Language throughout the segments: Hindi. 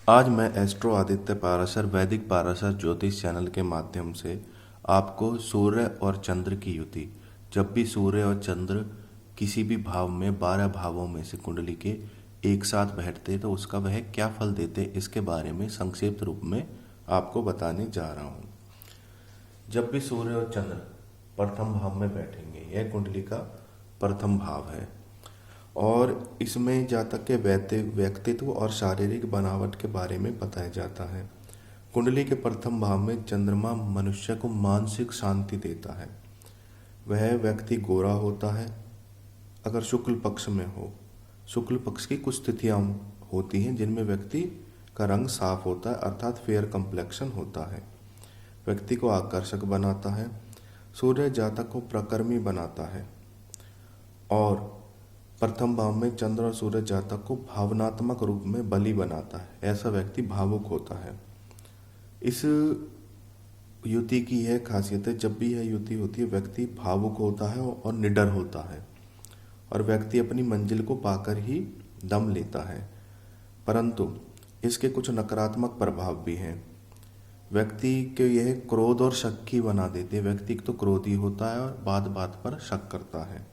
आज मैं एस्ट्रो आदित्य पाराशर वैदिक पाराशर ज्योतिष चैनल के माध्यम से आपको सूर्य और चंद्र की युति, जब भी सूर्य और चंद्र किसी भी भाव में 12 भावों में से कुंडली के एक साथ बैठते तो उसका वह क्या फल देते, इसके बारे में संक्षिप्त रूप में आपको बताने जा रहा हूँ। जब भी सूर्य और चंद्र प्रथम भाव में बैठेंगे, यह कुंडली का प्रथम भाव है और इसमें जातक के व्यक्तित्व और शारीरिक बनावट के बारे में बताया जाता है। कुंडली के प्रथम भाव में चंद्रमा मनुष्य को मानसिक शांति देता है। वह व्यक्ति गोरा होता है अगर शुक्ल पक्ष में हो। शुक्ल पक्ष की कुछ तिथियां होती हैं जिनमें व्यक्ति का रंग साफ होता है, अर्थात फेयर कंप्लेक्शन होता है। व्यक्ति को आकर्षक बनाता है। सूर्य जातक को प्रकर्मी बनाता है और प्रथम भाव में चंद्र और सूर्य जातक को भावनात्मक रूप में बली बनाता है। ऐसा व्यक्ति भावुक होता है। इस युति की यह खासियत है, जब भी यह युति होती है व्यक्ति भावुक होता है और निडर होता है और व्यक्ति अपनी मंजिल को पाकर ही दम लेता है। परंतु इसके कुछ नकारात्मक प्रभाव भी हैं। व्यक्ति के यह क्रोध और शक की बना देते हैं। व्यक्ति तो क्रोधी होता है और बात बात पर शक करता है।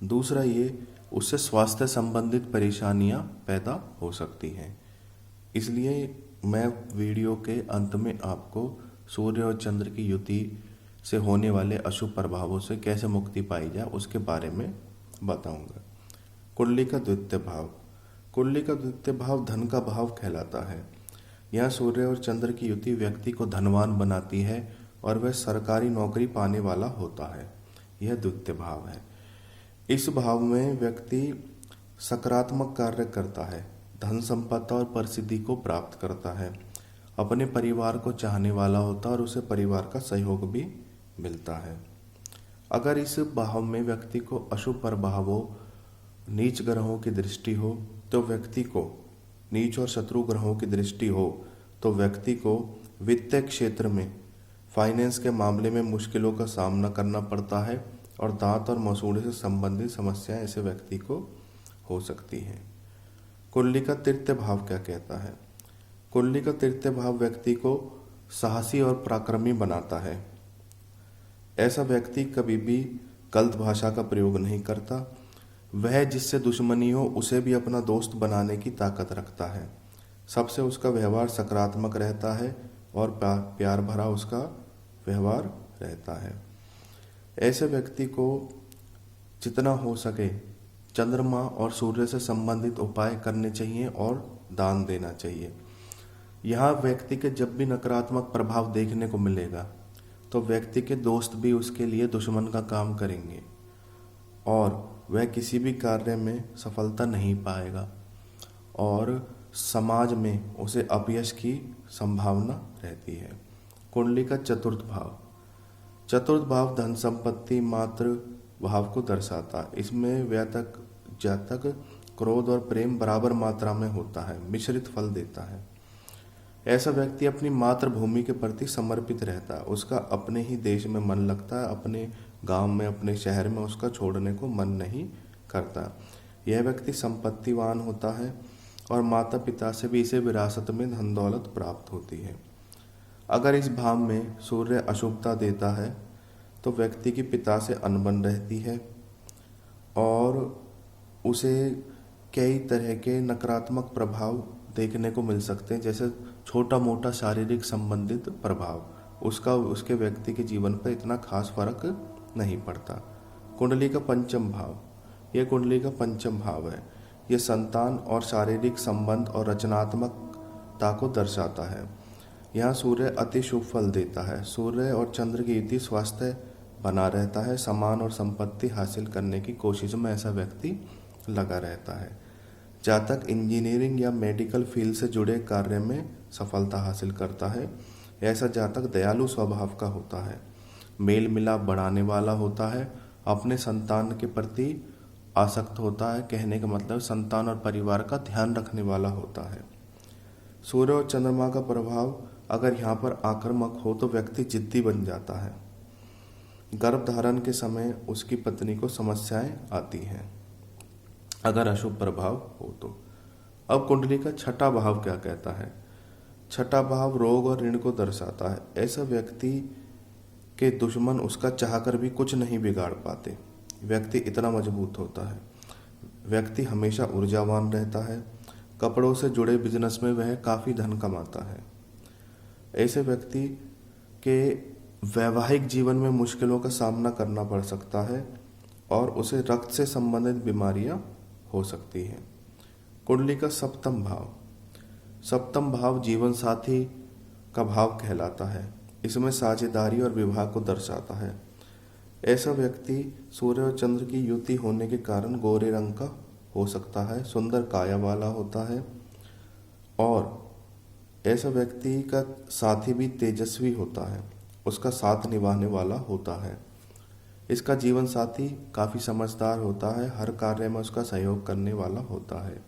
दूसरा, ये उससे स्वास्थ्य संबंधित परेशानियां पैदा हो सकती हैं। इसलिए मैं वीडियो के अंत में आपको सूर्य और चंद्र की युति से होने वाले अशुभ प्रभावों से कैसे मुक्ति पाई जाए उसके बारे में बताऊंगा। कुंडली का द्वितीय भाव। कुंडली का द्वितीय भाव धन का भाव कहलाता है। यहाँ सूर्य और चंद्र की युति व्यक्ति को धनवान बनाती है और वह सरकारी नौकरी पाने वाला होता है। यह द्वितीय भाव है। इस भाव में व्यक्ति सकारात्मक कार्य करता है, धन संपदा और प्रसिद्धि को प्राप्त करता है, अपने परिवार को चाहने वाला होता है और उसे परिवार का सहयोग भी मिलता है। अगर इस भाव में व्यक्ति को अशुभ प्रभावों, नीच ग्रहों की दृष्टि हो तो व्यक्ति को नीच और शत्रु ग्रहों की दृष्टि हो तो व्यक्ति को वित्तीय क्षेत्र में फाइनेंस के मामले में मुश्किलों का सामना करना पड़ता है और दांत और मसूड़े से संबंधित समस्याएं ऐसे व्यक्ति को हो सकती हैं। कुंडली का तृतीय भाव क्या कहता है? कुंडली का तृतीय भाव व्यक्ति को साहसी और पराक्रमी बनाता है। ऐसा व्यक्ति कभी भी गलत भाषा का प्रयोग नहीं करता। वह जिससे दुश्मनी हो उसे भी अपना दोस्त बनाने की ताकत रखता है। सबसे उसका व्यवहार सकारात्मक रहता है और प्यार भरा उसका व्यवहार रहता है। ऐसे व्यक्ति को जितना हो सके चंद्रमा और सूर्य से संबंधित उपाय करने चाहिए और दान देना चाहिए। यहाँ व्यक्ति के जब भी नकारात्मक प्रभाव देखने को मिलेगा तो व्यक्ति के दोस्त भी उसके लिए दुश्मन का काम करेंगे और वह किसी भी कार्य में सफलता नहीं पाएगा और समाज में उसे अपयश की संभावना रहती है। कुंडली का चतुर्थ भाव। चतुर्थ भाव धन संपत्ति मात्र भाव को दर्शाता है। इसमें जातक क्रोध और प्रेम बराबर मात्रा में होता है, मिश्रित फल देता है। ऐसा व्यक्ति अपनी मातृभूमि के प्रति समर्पित रहता है। उसका अपने ही देश में मन लगता है, अपने गांव में, अपने शहर में उसका छोड़ने को मन नहीं करता। यह व्यक्ति संपत्तिवान होता है और माता पिता से भी इसे विरासत में धन दौलत प्राप्त होती है। अगर इस भाव में सूर्य अशुभता देता है तो व्यक्ति की पिता से अनबन रहती है और उसे कई तरह के नकारात्मक प्रभाव देखने को मिल सकते हैं, जैसे छोटा मोटा शारीरिक संबंधित प्रभाव। उसके व्यक्ति के जीवन पर इतना खास फर्क नहीं पड़ता। कुंडली का पंचम भाव। यह कुंडली का पंचम भाव है। यह संतान और शारीरिक संबंध और रचनात्मकता को दर्शाता है। यहाँ सूर्य अति शुभ फल देता है। सूर्य और चंद्र की युति स्वास्थ्य बना रहता है। सम्मान और संपत्ति हासिल करने की कोशिश में ऐसा व्यक्ति लगा रहता है। जातक इंजीनियरिंग या मेडिकल फील्ड से जुड़े कार्य में सफलता हासिल करता है। ऐसा जातक दयालु स्वभाव का होता है, मेल मिलाप बढ़ाने वाला होता है, अपने संतान के प्रति आसक्त होता है। कहने का मतलब संतान और परिवार का ध्यान रखने वाला होता है। सूर्य और चंद्रमा का प्रभाव अगर यहाँ पर आक्रामक हो तो व्यक्ति जिद्दी बन जाता है। गर्भ धारण के समय उसकी पत्नी को समस्याएं आती हैं अगर अशुभ प्रभाव हो तो। अब कुंडली का छठा भाव क्या कहता है? छठा भाव रोग और ऋण को दर्शाता है। ऐसा व्यक्ति के दुश्मन उसका चाहकर भी कुछ नहीं बिगाड़ पाते। व्यक्ति इतना मजबूत होता है। व्यक्ति हमेशा ऊर्जावान रहता है। कपड़ों से जुड़े बिजनेस में वह काफ़ी धन कमाता है। ऐसे व्यक्ति के वैवाहिक जीवन में मुश्किलों का सामना करना पड़ सकता है और उसे रक्त से संबंधित बीमारियां हो सकती हैं। कुंडली का सप्तम भाव, सप्तम भाव जीवन साथी का भाव कहलाता है। इसमें साझेदारी और विवाह को दर्शाता है। ऐसा व्यक्ति सूर्य और चंद्र की युति होने के कारण गोरे रंग का हो सकता है, सुंदर काया वाला होता है और ऐसा व्यक्ति का साथी भी तेजस्वी होता है, उसका साथ निभाने वाला होता है। इसका जीवन साथी काफ़ी समझदार होता है, हर कार्य में उसका सहयोग करने वाला होता है।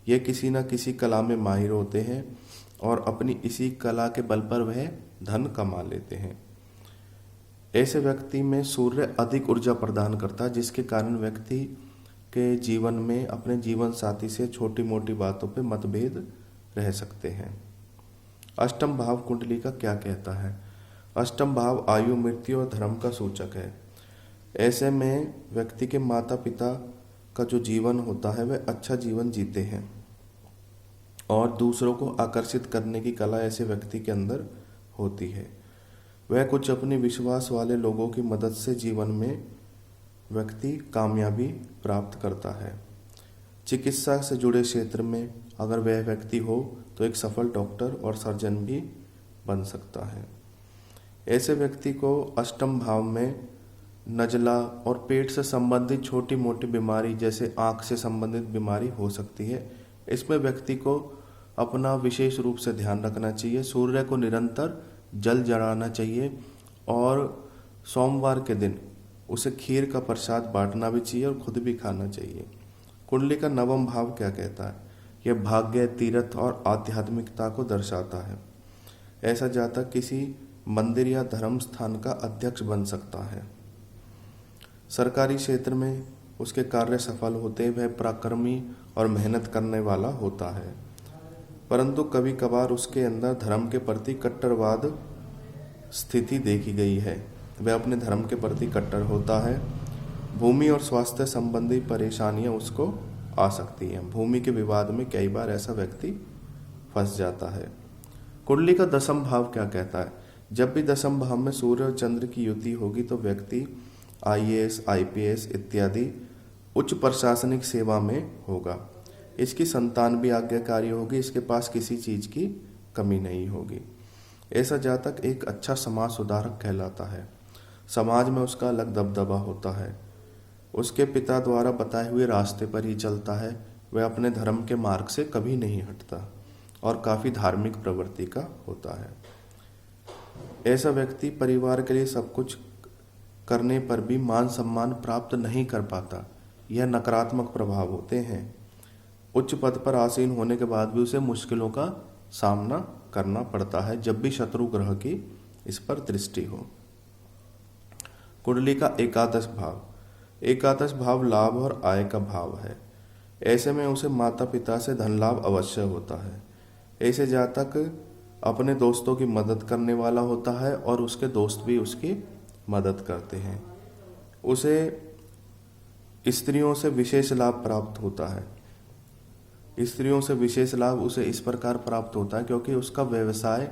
ये किसी न किसी कला में माहिर होते हैं और अपनी इसी कला के बल पर वह धन कमा लेते हैं। ऐसे व्यक्ति में सूर्य अधिक ऊर्जा प्रदान करता है, जिसके कारण व्यक्ति के जीवन में अपने जीवन साथी से छोटी मोटी बातों पे मतभेद रह सकते हैं। अष्टम भाव कुंडली का क्या कहता है? अष्टम भाव आयु, मृत्यु और धर्म का सूचक है। ऐसे में व्यक्ति के माता पिता का जो जीवन होता है वह अच्छा जीवन जीते हैं और दूसरों को आकर्षित करने की कला ऐसे व्यक्ति के अंदर होती है। वह कुछ अपने विश्वास वाले लोगों की मदद से जीवन में व्यक्ति कामयाबी प्राप्त करता है। चिकित्सा से जुड़े क्षेत्र में अगर वह व्यक्ति हो तो एक सफल डॉक्टर और सर्जन भी बन सकता है। ऐसे व्यक्ति को अष्टम भाव में नज़ला और पेट से संबंधित छोटी मोटी बीमारी जैसे आँख से संबंधित बीमारी हो सकती है। इसमें व्यक्ति को अपना विशेष रूप से ध्यान रखना चाहिए। सूर्य को निरंतर जल चढ़ाना चाहिए और सोमवार के दिन उसे खीर का प्रसाद बांटना भी चाहिए और खुद भी खाना चाहिए। कुंडली का नवम भाव क्या कहता है? यह भाग्य, तीर्थ और आध्यात्मिकता को दर्शाता है। ऐसा जातक किसी मंदिर या धर्म स्थान का अध्यक्ष बन सकता है। सरकारी क्षेत्र में उसके कार्य सफल होते वह पराक्रमी और मेहनत करने वाला होता है, परंतु कभी कभार उसके अंदर धर्म के प्रति कट्टरवाद स्थिति देखी गई है। वह अपने धर्म के प्रति कट्टर होता है। भूमि और स्वास्थ्य संबंधी परेशानियां उसको आ सकती हैं। भूमि के विवाद में कई बार ऐसा व्यक्ति फंस जाता है। कुंडली का दसम भाव क्या कहता है? जब भी दसम भाव में सूर्य और चंद्र की युति होगी तो व्यक्ति IAS, IPS इत्यादि उच्च प्रशासनिक सेवा में होगा। इसकी संतान भी आज्ञाकारी होगी। इसके पास किसी चीज की कमी नहीं होगी। ऐसा जातक एक अच्छा समाज सुधारक कहलाता है। समाज में उसका अलग दबदबा होता है। उसके पिता द्वारा बताए हुए रास्ते पर ही चलता है। वह अपने धर्म के मार्ग से कभी नहीं हटता और काफ़ी धार्मिक प्रवृत्ति का होता है। ऐसा व्यक्ति परिवार के लिए सब कुछ करने पर भी मान सम्मान प्राप्त नहीं कर पाता। यह नकारात्मक प्रभाव होते हैं। उच्च पद पर आसीन होने के बाद भी उसे मुश्किलों का सामना करना पड़ता है जब भी शत्रु ग्रह की इस पर दृष्टि हो। कुंडली का एकादश भाव, एकादश भाव लाभ और आय का भाव है। ऐसे में उसे माता पिता से धन लाभ अवश्य होता है। ऐसे जातक अपने दोस्तों की मदद करने वाला होता है और उसके दोस्त भी उसकी मदद करते हैं। उसे स्त्रियों से विशेष लाभ प्राप्त होता है। स्त्रियों से विशेष लाभ उसे इस प्रकार प्राप्त होता है क्योंकि उसका व्यवसाय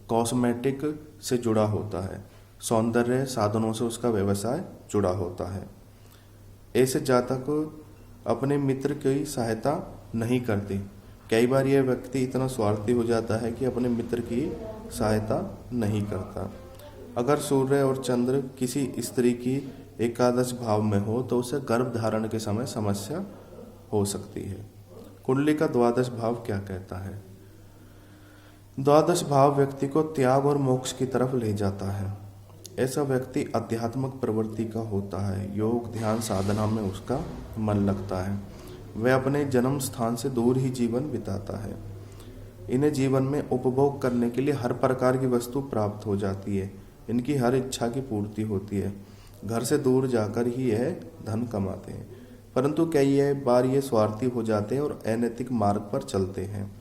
कॉस्मेटिक से जुड़ा होता है। सौंदर्य साधनों से उसका व्यवसाय जुड़ा होता है। ऐसे जातक अपने मित्र की सहायता नहीं करते। कई बार यह व्यक्ति इतना स्वार्थी हो जाता है कि अपने मित्र की सहायता नहीं करता। अगर सूर्य और चंद्र किसी स्त्री की एकादश भाव में हो तो उसे गर्भ धारण के समय समस्या हो सकती है। कुंडली का द्वादश भाव क्या कहता है? द्वादश भाव व्यक्ति को त्याग और मोक्ष की तरफ ले जाता है। ऐसा व्यक्ति आध्यात्मिक प्रवृत्ति का होता है। योग ध्यान साधना में उसका मन लगता है। वह अपने जन्म स्थान से दूर ही जीवन बिताता है। इन्हें जीवन में उपभोग करने के लिए हर प्रकार की वस्तु प्राप्त हो जाती है। इनकी हर इच्छा की पूर्ति होती है। घर से दूर जाकर ही यह धन कमाते हैं, परंतु कई बार ये स्वार्थी हो जाते हैं और अनैतिक मार्ग पर चलते हैं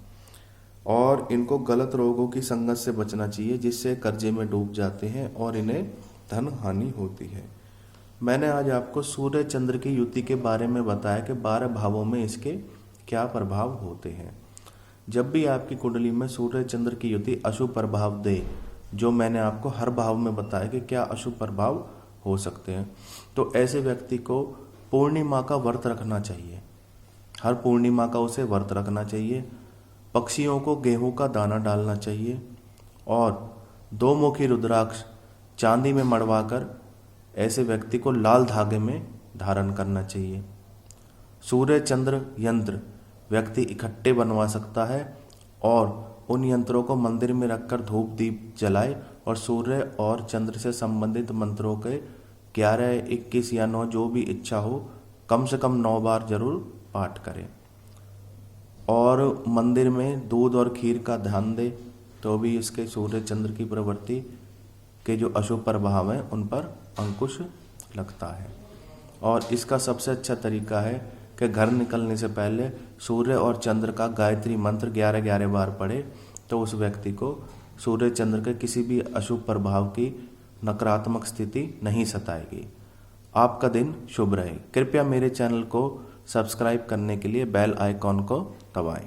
और इनको गलत लोगों की संगत से बचना चाहिए, जिससे कर्जे में डूब जाते हैं और इन्हें धन हानि होती है। मैंने आज आपको सूर्य चंद्र की युति के बारे में बताया कि 12 भावों में इसके क्या प्रभाव होते हैं। जब भी आपकी कुंडली में सूर्य चंद्र की युति अशुभ प्रभाव दे, जो मैंने आपको हर भाव में बताया कि क्या अशुभ प्रभाव हो सकते हैं, तो ऐसे व्यक्ति को पूर्णिमा का व्रत रखना चाहिए। हर पूर्णिमा का उसे व्रत रखना चाहिए। पक्षियों को गेहूं का दाना डालना चाहिए और 2 मुखी रुद्राक्ष चांदी में मढ़वाकर ऐसे व्यक्ति को लाल धागे में धारण करना चाहिए। सूर्य चंद्र यंत्र व्यक्ति इकट्ठे बनवा सकता है और उन यंत्रों को मंदिर में रखकर धूप दीप जलाए और सूर्य और चंद्र से संबंधित मंत्रों के 11, 21 या 9 जो भी इच्छा हो, कम से कम 9 बार जरूर पाठ करें। और मंदिर में दूध और खीर का ध्यान दे, तो भी इसके सूर्य चंद्र की प्रवृत्ति के जो अशुभ प्रभाव हैं उन पर अंकुश लगता है। और इसका सबसे अच्छा तरीका है कि घर निकलने से पहले सूर्य और चंद्र का गायत्री मंत्र 11-11 बार पढ़े, तो उस व्यक्ति को सूर्य चंद्र के किसी भी अशुभ प्रभाव की नकारात्मक स्थिति नहीं सताएगी। आपका दिन शुभ रहे। कृपया मेरे चैनल को सब्सक्राइब करने के लिए बेल आइकॉन को दबाएं।